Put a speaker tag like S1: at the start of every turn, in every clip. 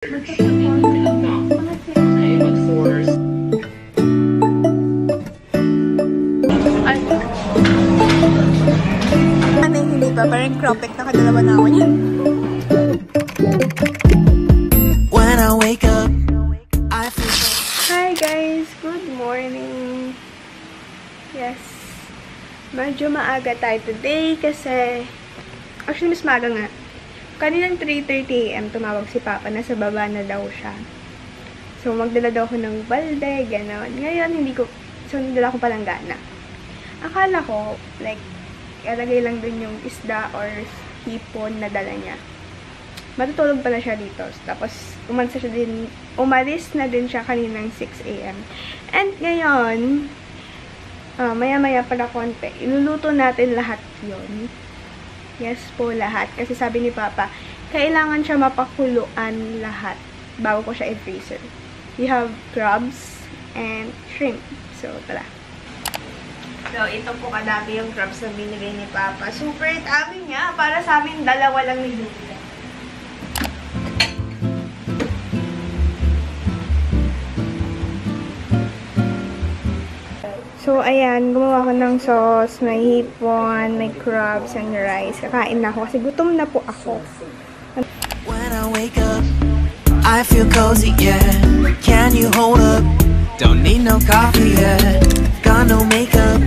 S1: Ano hindi pa? Parang cropek, nakadalawa na ako niyan. When I wake up, I feel so... Hi guys! Good morning! Yes. Medyo maaga tayo today kasi... Actually, mas maaga nga. Kaninang 3:30 AM tumawag si Papa na sa baba na daw siya. So, magdala daw ako ng balde, gano'n. Ngayon, hindi ko... So, nagdala ko palang gana. Akala ko, like, ilagay lang dun yung isda or hipon na dala niya. Matutulog pala siya dito. Tapos, umalis na din siya kaninang 6 AM. And ngayon, maya-maya pala konti, iluluto natin lahat yon. Yes po, lahat. Kasi sabi ni Papa, kailangan siya mapakuluan lahat bago ko siya i-freezer. We have crabs and shrimp. So, tara. So, ito po kadami yung crabs na binigay ni Papa. Super dami niya. Para sa amin, dalawa lang ni Julia. So, ayan. Gumawa ko ng sauce. May hipon, may crabs, and rice. Kakain na ako kasi gutom na po ako. When I wake up, I feel cozy, yeah. Can you hold up? Don't need no coffee yet. Got no makeup.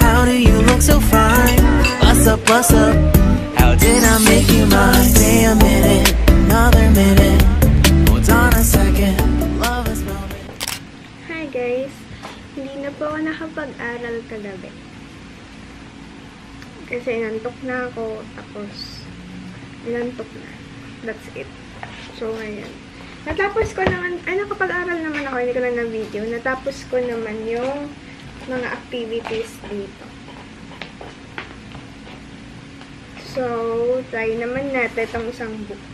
S1: How do you look so fine? Bust up, bust up. How did I make you mine? Stay a minute, another minute. Hold on a second. Love is moving. Hi guys. Hindi na po ako nakapag-aral kagabi. Kasi inantok na ako. Tapos, inantok na. That's it. So, ayan. Natapos ko naman, nakapag-aral naman ako, hindi ko lang na video. Natapos ko naman yung mga activities dito. So, try naman natin itong isang book.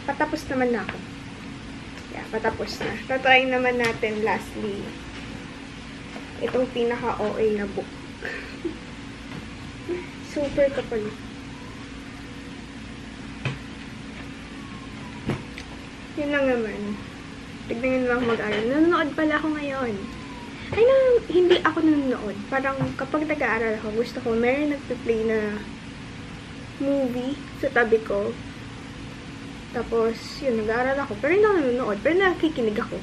S1: Patapos naman na ako. Yeah, patapos na. Tatry naman natin lastly itong pinaka-OA na book. Super kapal. Yun lang naman. Tignan nyo lang mag-aral. Nanonood pala ako ngayon. Ay, hindi ako nanonood. Parang kapag nag-aaral ako, gusto ko meron nagpa-play na movie sa tabi ko. Tapos, yun, nag-aaral ako. Pero hindi ako nanonood. Pero nakikinig ako.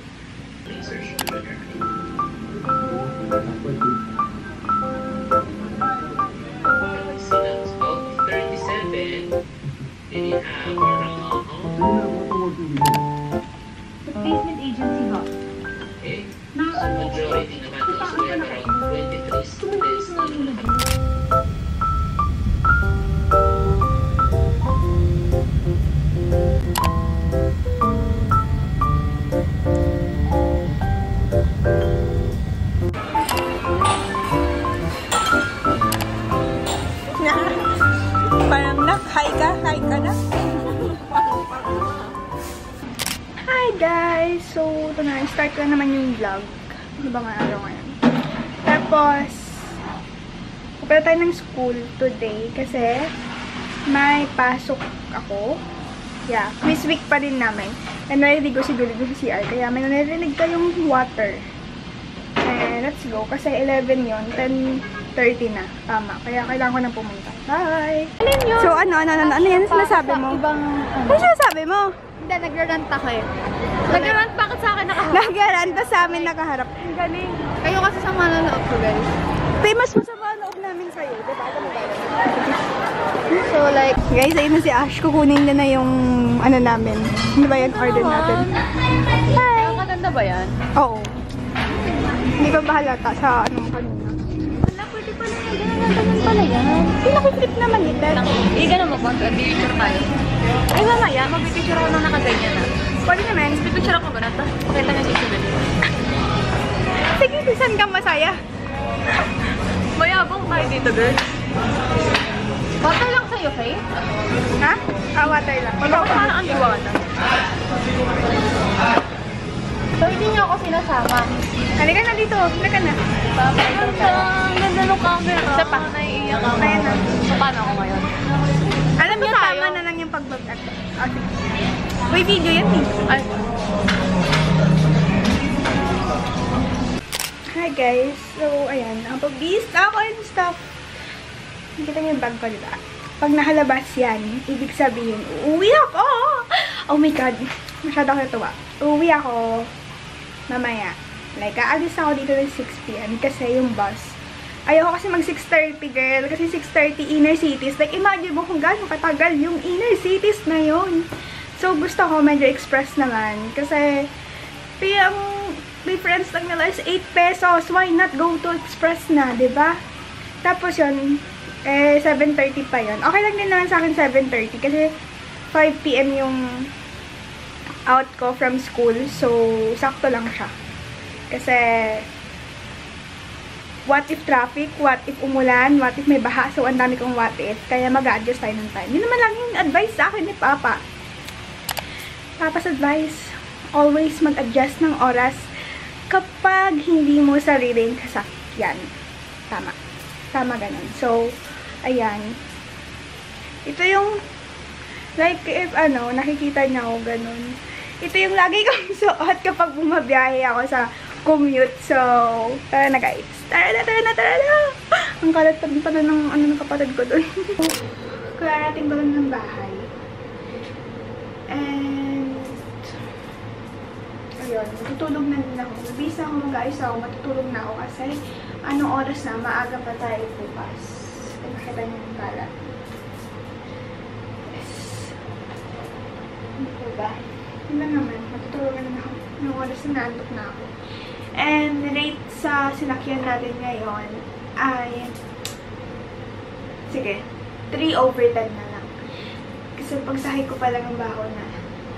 S2: Replacement agency ba?
S3: Eh, majority naman is around 23 students na
S1: Parang hi ka na. Hi guys! So, ito na, start ko na naman yung vlog. Ano ba nga araw ngayon? Tapos, pupunta tayo ng school today kasi may pasok ako. Yeah, quiz week pa rin namin. And naliligo si Julie sa CR, kaya may narinig kayong water. And let's go, kasi 11 yun, 10:30 na. Tama, kaya kailangan ko na pumunta. Bye! So, ano yan sinasabi mo? Ano sinasabi mo?
S2: Hindi, nag-rant ako eh. Nag-rant bakit sa akin nakaharap?
S1: Nag-rant sa amin nakaharap.
S2: Ang galing. Kayo kasi sa mananood ko, guys.
S1: Famous mo sa manoob namin sa'yo. Diba? Ano ba yun?
S2: So, like...
S1: Guys, ayun na si Ash. Kukunin na yung ano namin. Ano ba yung order natin? Hi!
S2: Maganda ba yan?
S1: Oo. Hindi ko bahalata sa anong kanina.
S2: Wala, pwede pala yan. Ganun pala yan.
S1: Hindi nakiflip naman ito.
S2: Hindi ka naman mag-picture tayo. Ay, mamaya. Mag-picture ako nang nakaganyan na.
S1: Pwede naman.
S2: Picture ako ganun. Tapos pakita na dito.
S1: Sige, saan kang masaya?
S2: Mayabang tayo dito, girl. Water lang sa'yo, Faye?
S1: Ha? Water lang.
S2: Bakit parang ang liwanag? So, hindi niyo ako sinasama.
S1: Halika na dito. Halika na.
S2: Ang ganda ng camera.
S1: Isa pa.
S2: Naiiyak ako.
S1: Ayan na.
S2: So, paano ako ngayon?
S1: Alam niyo,
S2: tayo?
S1: tama na lang yung pag-vlog. May video yan eh.
S2: Ay.
S1: Hi guys. So, ayan. Nakapag-bis ako and stuff. Nakita niyo yung bag ko, diba? Pag nakalabas yan, ibig sabihin, uuwi ako! Oh my God. Masyado ako natuwa. Uuwi ako mamaya. Like, aalis ako dito ng 6 PM kasi yung bus. Ayoko kasi mag 6:30 girl. Kasi 6:30 inner cities. Like, imagine mo kung gaano katagal yung inner cities na yun. So, gusto ko medyo express naman. Kasi, yung difference lang nila is 8 pesos. Why not go to express na, diba? Tapos yun, 7:30 pa yun. Okay lang din naman sa akin 7:30 kasi 5 PM yung out ko from school. So, sakto lang siya. Kasi, what if traffic? What if umulan? What if may baha? So, ang dami kong what if. Kaya mag-adjust tayo ng time. Yun naman lang yung advice sa akin ni Papa. Papa's advice, always mag-adjust ng oras kapag hindi mo sariling sasakyan. Tama. Tama ganun. So, ayan. Ito yung, like, if nakikita niya ako ganun. Ito yung lagi kong suot kapag bumabiyahe ako sa commute. So, tara na guys. Tara na. Ang kalat pa din pala ng kapatid ko doon. Kararating ba lang ng bahay. And, ayun, matutulog na din ako. Mabisa ako mag-ayos ako, matutulog na ako kasi anong oras na, maaga pa tayo bukas. Nakita niyo yung kalat. Yes. Ano po ba? Yun lang naman, matutulog na ako. Anong oras na naantok na ako. And rate sa sinakyan natin ngayon ay, sige, 3/10 na lang. Kasi pagsahay ko pa lang ang baho na.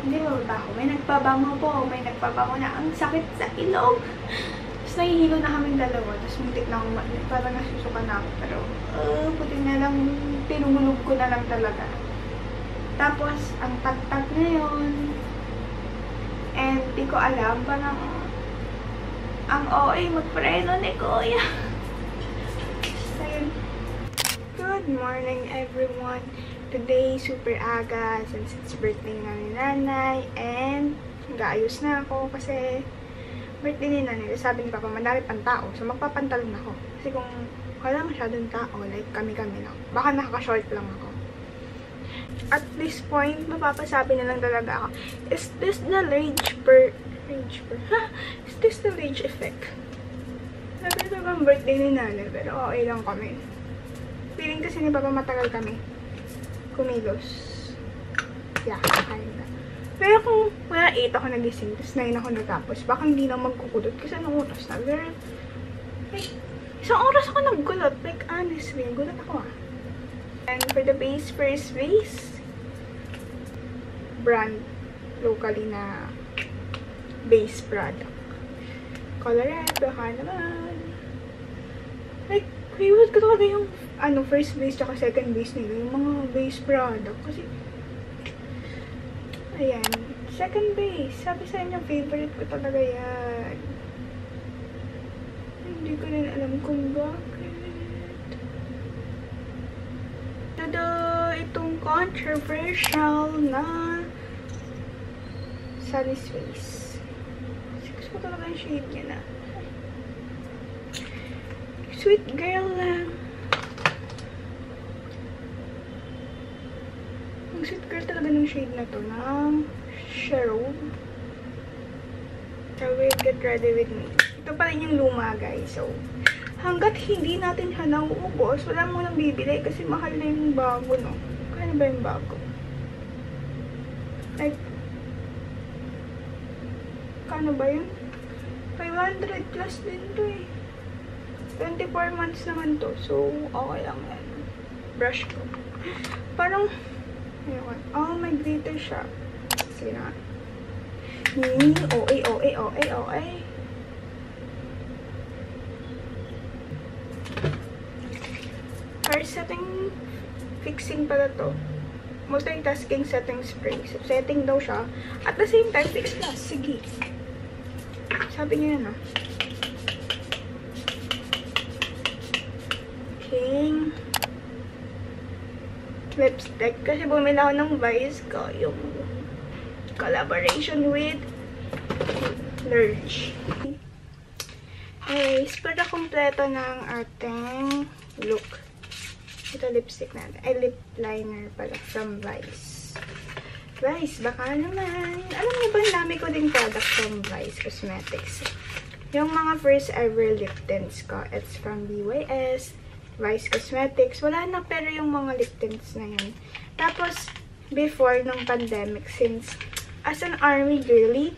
S1: Hindi ba baho? May nagpabango po. May nagpabango na. Ang sakit sa ilong. Tapos nahihilo na kaming dalawa. Tapos muntik na akong parang nasusuka na ako. Pero, puti na lang, tinulog ko na lang talaga. Tapos, ang tag-tag na yun. And, di ko alam, parang, ang OA magpreno ni Kuya. So, good morning, everyone. Today, super aga since it's birthday nga ni nanay. And, nag-aayos na ako kasi birthday ni nanay. Sabi ni Papa, madami pang tao. So, magpapantalon ako. Kasi kung wala masyadong tao, like kami-kami lang. Baka nakaka-short lang ako. At this point, mapapasabi na lang talaga ako, is this the is this the rage effect? Sabi na bang birthday ni nanay, pero okay lang kami. Feeling kasi ni Papa matagal kami kumilos. Yeah, kaya na. Pero kung wala 8 ako nagising, tapos 9 ako natapos, baka hindi na magkukulot. Kasi anong oras na? Girl, like, isang oras ako nagkulot. Like, honestly, gulat ako ah. And for the base, first base, brand, locally na base product. Colorette, baka naman. Like, favorite ko talaga yung first base tsaka second base nila, yung mga base product. Kasi, ayan, second base. Sabi sa inyo, favorite ko talaga yan. Hindi ko rin alam kung bakit. Tada! Itong controversial na Sunny's Face. Gusto ko talaga yung shade niya na. Sweet girl lang. Ang sweet girl talaga ng shade na to, ng Cheryl. So, get ready with me. Ito pa rin yung luma, guys. So, hanggat hindi natin siya nauubos, wala mo nang bibili kasi mahal na yung bago, no? Kaya ba yung bago? Like, kano ba yun? 500 plus din to eh. 24 months naman to. So, okay lang yan. Brush ko. Parang, ayun. Oh, may glitter siya. Sige na. OA. Hair setting, fixing pala to. Multitasking setting spray. So, setting daw siya. At the same time, fix plus. Sige. Sabi niya na. Lipstick. Kasi bumili ako ng Vice ko. Yung Collaboration with Lurch. Anyways, para kompleto ng ating look. Ito lipstick natin. Ay, lip liner pala from Vice. Vice, baka naman. Alam niyo ba, dami ko din product from Vice Cosmetics. Yung mga first ever lip tints ko, it's from BYS, Vice Cosmetics. Wala na, pero yung mga lip tints na yun. Tapos, before nung pandemic, since as an army girly,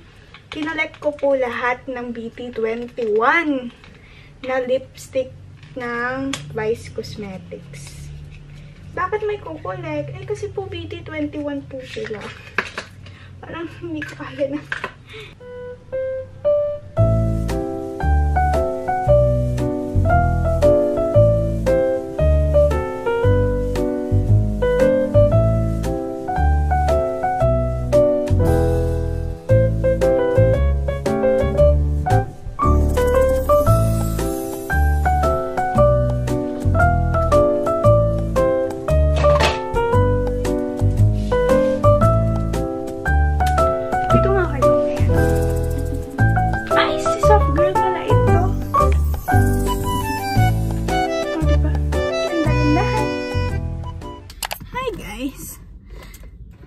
S1: kinolect ko po lahat ng BT21 na lipstick ng Vice Cosmetics. Bakit may kukolek? Eh, kasi po BT21 po sila. Parang hindi ko kaya na.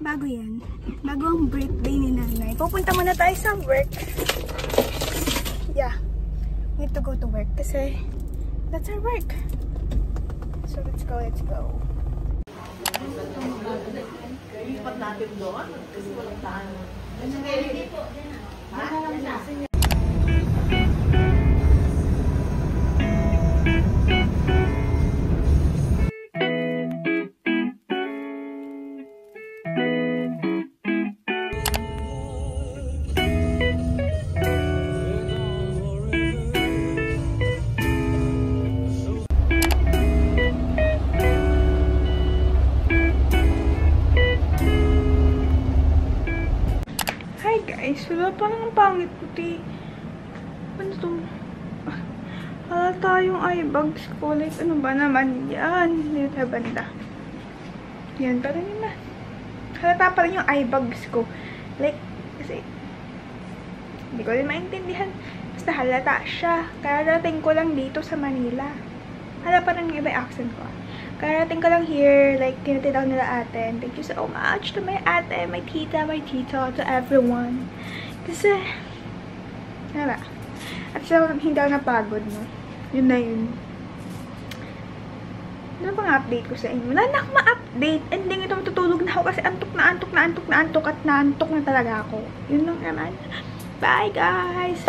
S1: Bago yan. Bago ang birthday ni nanay. Pupunta muna tayo sa work. Yeah. We need to go to work kasi that's our work. So let's go, let's go.
S4: Lipat natin doon kasi walang taan.
S1: Wala pa nang pangit puti. Ano to? Halata yung eye bags ko. Like, ano ba naman yan? Dito sa banda. Yan, parang yun na. Halata pa rin yung eye bags ko. Like, kasi, hindi ko rin maintindihan. Basta halata siya. Karating ko lang dito sa Manila. Hala pa rin yung iba accent ko. Karating ko lang here, like, tinatid ako nila ate. And thank you so much to my ate, my tita, to everyone. Kasi, ano ba? At siya, hindi ako napagod, no? Yun na yun. Ano bang update ko sa inyo? Wala na akong ma-update. Ending ito, matutulog na ako kasi antok at naantok na talaga ako. Yun lang naman. Bye, guys!